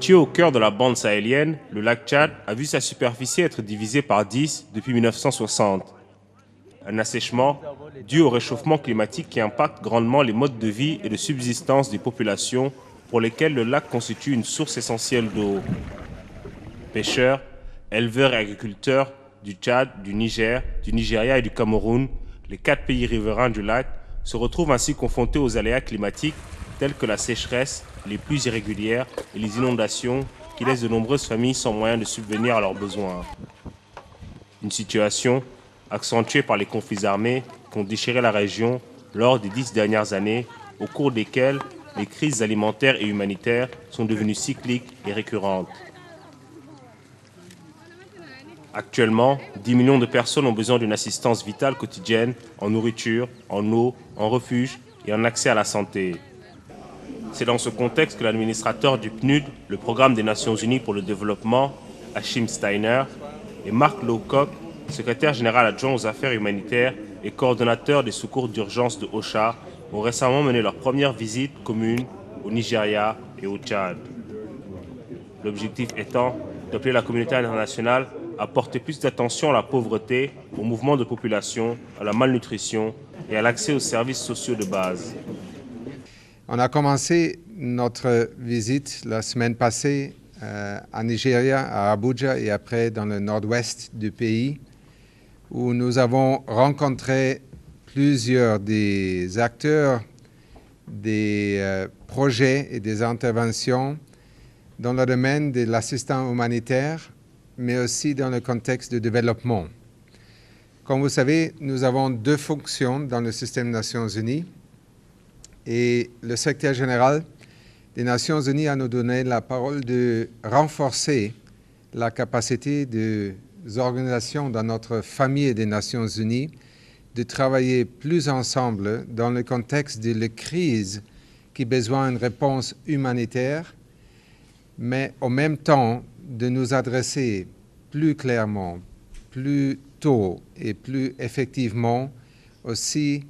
Situé au cœur de la bande sahélienne, le lac Tchad a vu sa superficie être divisée par 10 depuis 1960. Un assèchement dû au réchauffement climatique qui impacte grandement les modes de vie et de subsistance des populations pour lesquelles le lac constitue une source essentielle d'eau. Pêcheurs, éleveurs et agriculteurs du Tchad, du Niger, du Nigeria et du Cameroun, les 4 pays riverains du lac, se retrouvent ainsi confrontés aux aléas climatiques tels que la sécheresse, les pluies irrégulières et les inondations qui laissent de nombreuses familles sans moyens de subvenir à leurs besoins. Une situation accentuée par les conflits armés qui ont déchiré la région lors des 10 dernières années, au cours desquelles les crises alimentaires et humanitaires sont devenues cycliques et récurrentes. Actuellement, 10 millions de personnes ont besoin d'une assistance vitale quotidienne en nourriture, en eau, en refuge et en accès à la santé. C'est dans ce contexte que l'administrateur du PNUD, le Programme des Nations Unies pour le développement, Achim Steiner, et Mark Lowcock, secrétaire général adjoint aux affaires humanitaires et coordonnateur des secours d'urgence de OCHA, ont récemment mené leur première visite commune au Nigeria et au Tchad. L'objectif étant d'appeler la communauté internationale à porter plus d'attention à la pauvreté, au mouvement de population, à la malnutrition et à l'accès aux services sociaux de base. On a commencé notre visite la semaine passée en Nigeria, à Abuja et après dans le nord-ouest du pays, où nous avons rencontré plusieurs des acteurs, des projets et des interventions dans le domaine de l'assistance humanitaire, mais aussi dans le contexte du développement. Comme vous savez, nous avons 2 fonctions dans le système des Nations Unies et le secrétaire général des Nations Unies a nous donné la parole de renforcer la capacité des organisations dans notre famille des Nations Unies de travailler plus ensemble dans le contexte de la crise qui a besoin d'une réponse humanitaire, mais en même temps de nous adresser plus clairement, plus tôt et plus effectivement aussi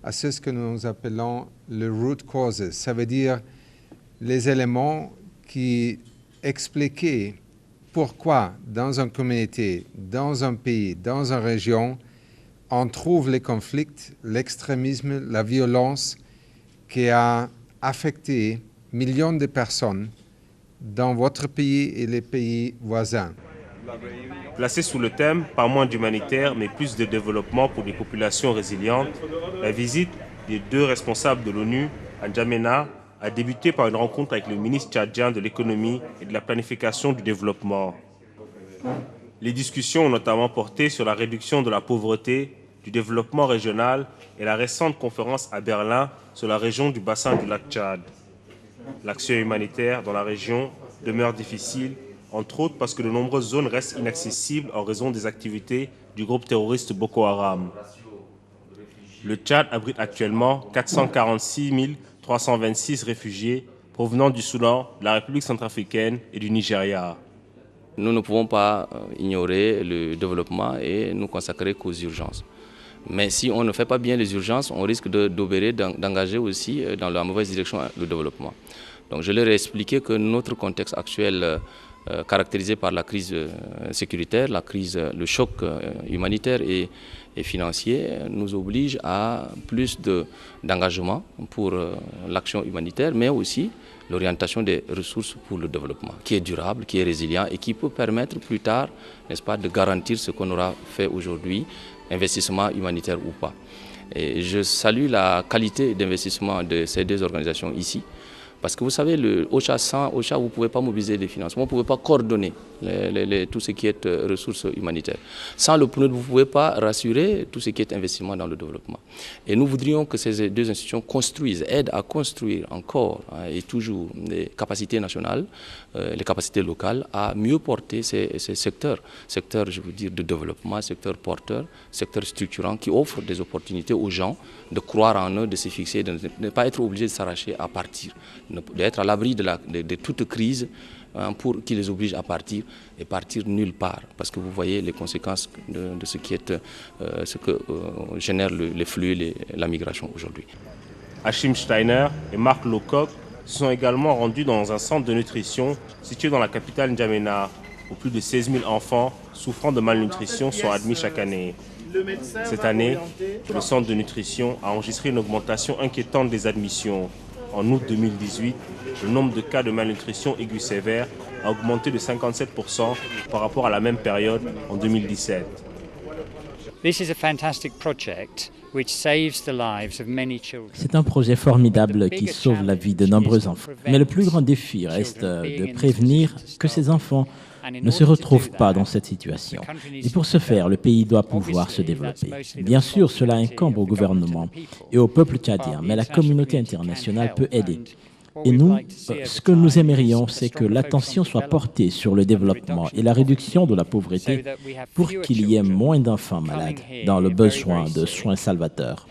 à ce que nous appelons le root causes. Ça veut dire les éléments qui expliquaient pourquoi dans une communauté, dans un pays, dans une région, on trouve les conflits, l'extrémisme, la violence qui a affecté millions de personnes dans votre pays et les pays voisins. Placée sous le thème « Pas moins d'humanitaire, mais plus de développement pour des populations résilientes », la visite des 2 responsables de l'ONU à N'Djamena a débuté par une rencontre avec le ministre tchadien de l'économie et de la planification du développement. Les discussions ont notamment porté sur la réduction de la pauvreté, du développement régional et la récente conférence à Berlin sur la région du bassin du lac Tchad. L'action humanitaire dans la région demeure difficile, entre autres parce que de nombreuses zones restent inaccessibles en raison des activités du groupe terroriste Boko Haram. Le Tchad abrite actuellement 446 326 réfugiés provenant du Soudan, de la République centrafricaine et du Nigeria. Nous ne pouvons pas ignorer le développement et nous consacrer qu'aux urgences. Mais si on ne fait pas bien les urgences, on risque d'obérer, d'engager aussi dans la mauvaise direction le développement. Donc je leur ai expliqué que notre contexte actuel, caractérisé par la crise sécuritaire, le choc humanitaire et financier, nous oblige à plus d'engagement pour l'action humanitaire, mais aussi l'orientation des ressources pour le développement, qui est durable, qui est résilient et qui peut permettre plus tard, n'est-ce pas, de garantir ce qu'on aura fait aujourd'hui, investissement humanitaire ou pas. Et je salue la qualité d'investissement de ces 2 organisations ici, parce que vous savez, le OCHA, sans OCHA, vous ne pouvez pas mobiliser des financements, vous ne pouvez pas coordonner tout ce qui est ressources humanitaires. Sans le PNUD, vous ne pouvez pas rassurer tout ce qui est investissement dans le développement. Et nous voudrions que ces 2 institutions aident à construire encore et toujours les capacités nationales, les capacités locales, à mieux porter ces secteurs, je veux dire, de développement, secteurs porteurs, secteurs structurants qui offrent des opportunités aux gens de croire en eux, de se fixer, de ne pas être obligés de s'arracher à partir, d'être à l'abri de toute crise pour qui les oblige à partir et partir nulle part. Parce que vous voyez les conséquences de ce que génèrent les flux et la migration aujourd'hui. Achim Steiner et Mark Lowcock se sont également rendus dans un centre de nutrition situé dans la capitale N'Djamena, où plus de 16 000 enfants souffrant de malnutrition sont admis chaque année. Cette année, le centre de nutrition a enregistré une augmentation inquiétante des admissions. En août 2018, le nombre de cas de malnutrition aiguë sévère a augmenté de 57% par rapport à la même période en 2017. C'est un projet formidable qui sauve la vie de nombreux enfants. Mais le plus grand défi reste de prévenir que ces enfants ne se retrouvent pas dans cette situation. Et pour ce faire, le pays doit pouvoir se développer. Bien sûr, cela incombe au gouvernement et au peuple tchadien, mais la communauté internationale peut aider. Et nous, ce que nous aimerions, c'est que l'attention soit portée sur le développement et la réduction de la pauvreté pour qu'il y ait moins d'enfants malades dans le besoin de soins salvateurs.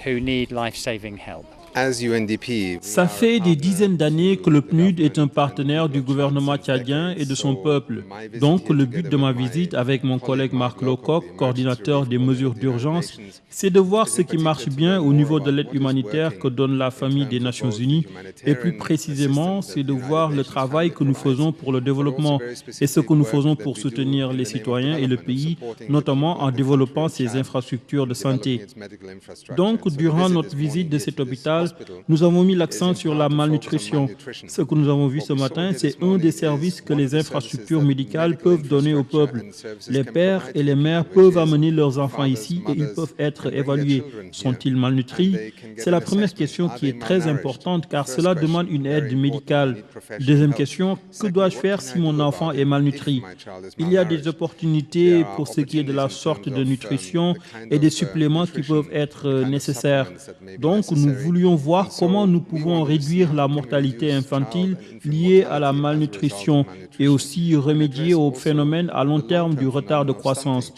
Ça fait des dizaines d'années que le PNUD est un partenaire du gouvernement tchadien et de son peuple. Donc, le but de ma visite avec mon collègue Marc Lowcock, coordinateur des mesures d'urgence, c'est de voir ce qui marche bien au niveau de l'aide humanitaire que donne la famille des Nations Unies. Et plus précisément, c'est de voir le travail que nous faisons pour le développement et ce que nous faisons pour soutenir les citoyens et le pays, notamment en développant ses infrastructures de santé. Donc, durant notre visite de cet hôpital, nous avons mis l'accent sur la malnutrition. Ce que nous avons vu ce matin, c'est un des services que les infrastructures médicales peuvent donner au peuple. Les pères et les mères peuvent amener leurs enfants ici et ils peuvent être évalués. Sont-ils malnutris? C'est la première question qui est très importante car cela demande une aide médicale. Deuxième question, que dois-je faire si mon enfant est malnutri? Il y a des opportunités pour ce qui est de la sorte de nutrition et des suppléments qui peuvent être nécessaires. Donc, nous voulions voir comment nous pouvons réduire la mortalité infantile liée à la malnutrition et aussi remédier au phénomène à long terme du retard de croissance.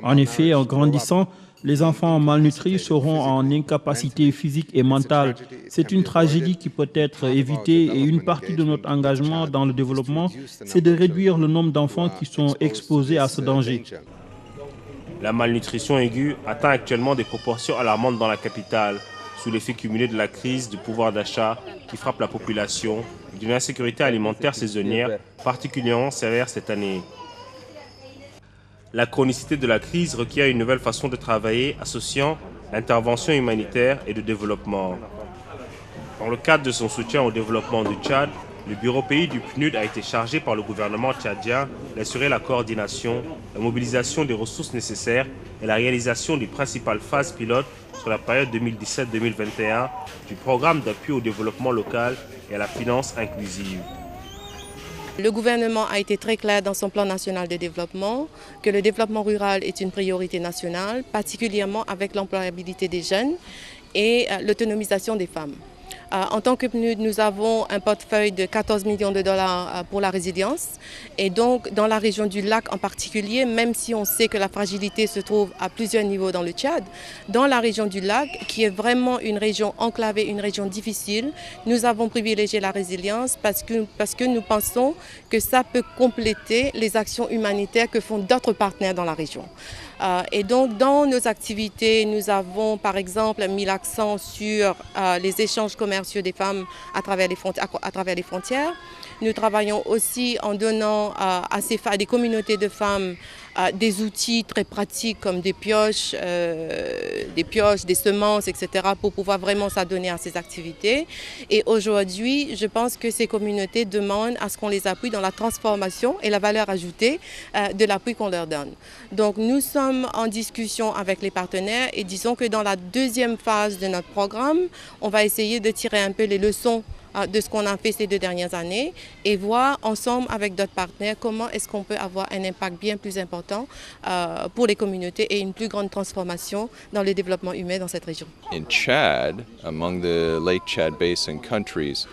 En effet, en grandissant, les enfants malnutris seront en incapacité physique et mentale. C'est une tragédie qui peut être évitée et une partie de notre engagement dans le développement, c'est de réduire le nombre d'enfants qui sont exposés à ce danger. La malnutrition aiguë atteint actuellement des proportions alarmantes dans la capitale, sous l'effet cumulé de la crise du pouvoir d'achat qui frappe la population et d'une insécurité alimentaire saisonnière particulièrement sévère cette année. La chronicité de la crise requiert une nouvelle façon de travailler associant intervention humanitaire et de développement. Dans le cadre de son soutien au développement du Tchad, le bureau pays du PNUD a été chargé par le gouvernement tchadien d'assurer la coordination, la mobilisation des ressources nécessaires et la réalisation des principales phases pilotes sur la période 2017-2021 du programme d'appui au développement local et à la finance inclusive. Le gouvernement a été très clair dans son plan national de développement que le développement rural est une priorité nationale, particulièrement avec l'employabilité des jeunes et l'autonomisation des femmes. En tant que PNUD, nous avons un portefeuille de 14 millions de dollars pour la résilience. Et donc, dans la région du lac en particulier, même si on sait que la fragilité se trouve à plusieurs niveaux dans le Tchad, dans la région du lac, qui est vraiment une région enclavée, une région difficile, nous avons privilégié la résilience parce que nous pensons que ça peut compléter les actions humanitaires que font d'autres partenaires dans la région. Et donc, dans nos activités, nous avons par exemple mis l'accent sur les échanges commerciaux des femmes à travers les frontières. Nous travaillons aussi en donnant à des communautés de femmes des outils très pratiques comme des pioches, des semences, etc. pour pouvoir vraiment s'adonner à ces activités. Et aujourd'hui, je pense que ces communautés demandent à ce qu'on les appuie dans la transformation et la valeur ajoutée de l'appui qu'on leur donne. Donc nous sommes en discussion avec les partenaires et disons que dans la deuxième phase de notre programme, on va essayer de tirer un peu les leçons de ce qu'on a fait ces 2 dernières années et voir ensemble avec d'autres partenaires comment est-ce qu'on peut avoir un impact bien plus important pour les communautés et une plus grande transformation dans le développement humain dans cette région. In Chad, among the Lake Chad Basin countries,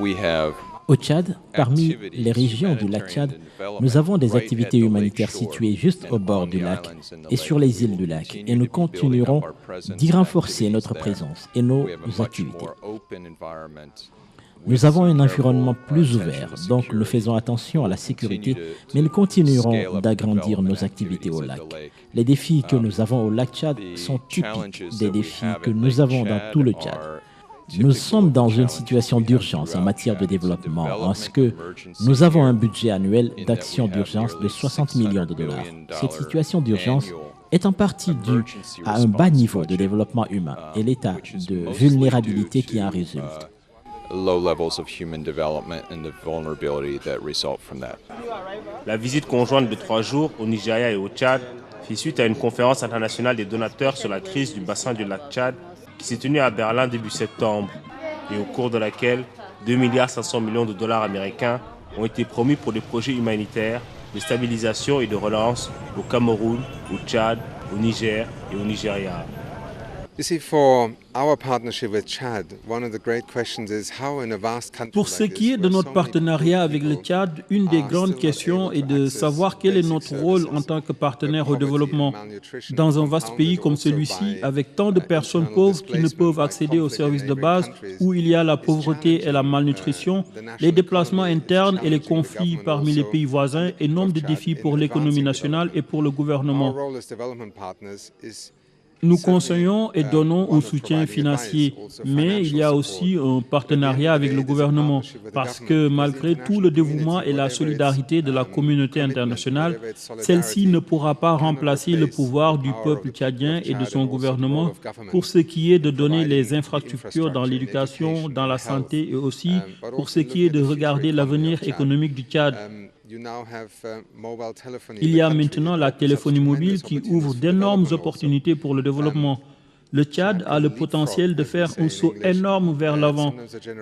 we have Au Tchad, parmi les régions du lac Tchad, nous avons des activités humanitaires situées juste au bord du lac et sur les îles du lac et nous continuerons d'y renforcer notre présence et nos activités. Nous avons un environnement plus ouvert, donc nous faisons attention à la sécurité, mais nous continuerons d'agrandir nos activités au lac. Les défis que nous avons au lac Tchad sont typiques des défis que nous avons dans tout le Tchad. Nous sommes dans une situation d'urgence en matière de développement, parce que nous avons un budget annuel d'action d'urgence de 60 millions de dollars. Cette situation d'urgence est en partie due à un bas niveau de développement humain et l'état de vulnérabilité qui en résulte. La visite conjointe de 3 jours au Nigeria et au Tchad fait suite à une conférence internationale des donateurs sur la crise du bassin du lac Tchad qui s'est tenue à Berlin début septembre et au cours de laquelle 2,5 milliards de dollars américains ont été promis pour des projets humanitaires de stabilisation et de relance au Cameroun, au Tchad, au Niger et au Nigeria. Pour ce qui est de notre partenariat avec le Tchad, une des grandes questions est de savoir quel est notre rôle en tant que partenaire au développement. Dans un vaste pays comme celui-ci, avec tant de personnes pauvres qui ne peuvent accéder aux services de base, où il y a la pauvreté et la malnutrition, les déplacements internes et les conflits parmi les pays voisins énorment de défis pour l'économie nationale et pour le gouvernement. Nous conseillons et donnons un soutien financier, mais il y a aussi un partenariat avec le gouvernement, parce que malgré tout le dévouement et la solidarité de la communauté internationale, celle-ci ne pourra pas remplacer le pouvoir du peuple tchadien et de son gouvernement pour ce qui est de donner les infrastructures dans l'éducation, dans la santé et aussi pour ce qui est de regarder l'avenir économique du Tchad. Il y a maintenant la téléphonie mobile qui ouvre d'énormes opportunités pour le développement. Le Tchad a le potentiel de faire un saut énorme vers l'avant.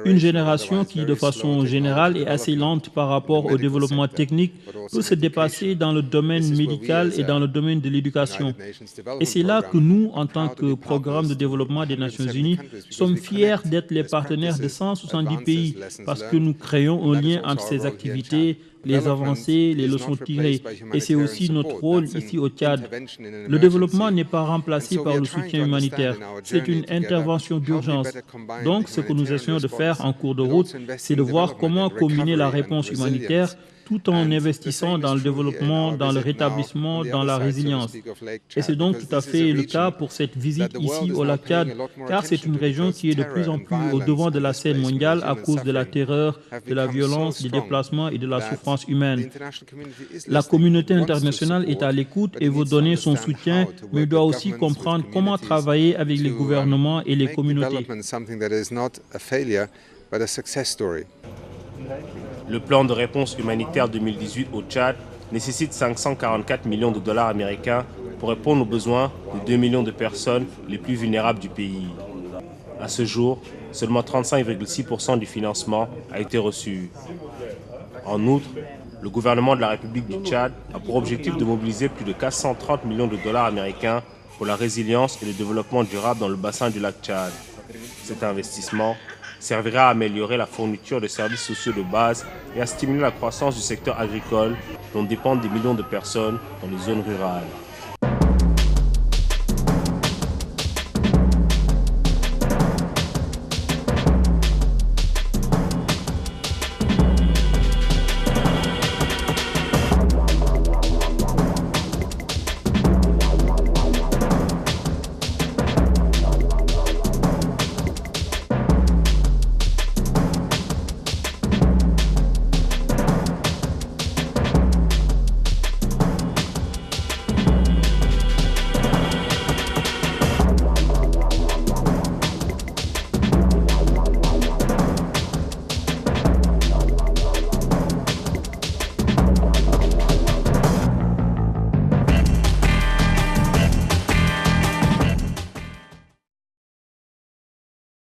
Une génération qui, de façon générale, est assez lente par rapport au développement technique, peut se dépasser dans le domaine médical et dans le domaine de l'éducation. Et c'est là que nous, en tant que programme de développement des Nations Unies, sommes fiers d'être les partenaires de 170 pays parce que nous créons un lien entre ces activités, les avancées, les leçons tirées. Et c'est aussi notre rôle ici au Tchad. Le développement n'est pas remplacé par le soutien humanitaire. C'est une intervention d'urgence. Donc, ce que nous essayons de faire en cours de route, c'est de voir comment combiner la réponse humanitaire tout en investissant dans le développement, dans le rétablissement, dans la résilience. Et c'est donc tout à fait le cas pour cette visite ici au lac Tchad, car c'est une région qui est de plus en plus au devant de la scène mondiale à cause de la terreur, de la violence, des déplacements et de la souffrance humaine. La communauté internationale est à l'écoute et veut donner son soutien, mais doit aussi comprendre comment travailler avec les gouvernements et les communautés. Le plan de réponse humanitaire 2018 au Tchad nécessite 544 millions de dollars américains pour répondre aux besoins de 2 millions de personnes les plus vulnérables du pays. À ce jour, seulement 35,6% du financement a été reçu. En outre, le gouvernement de la République du Tchad a pour objectif de mobiliser plus de 430 millions de dollars américains pour la résilience et le développement durable dans le bassin du lac Tchad. Cet investissement servira à améliorer la fourniture de services sociaux de base et à stimuler la croissance du secteur agricole dont dépendent des millions de personnes dans les zones rurales.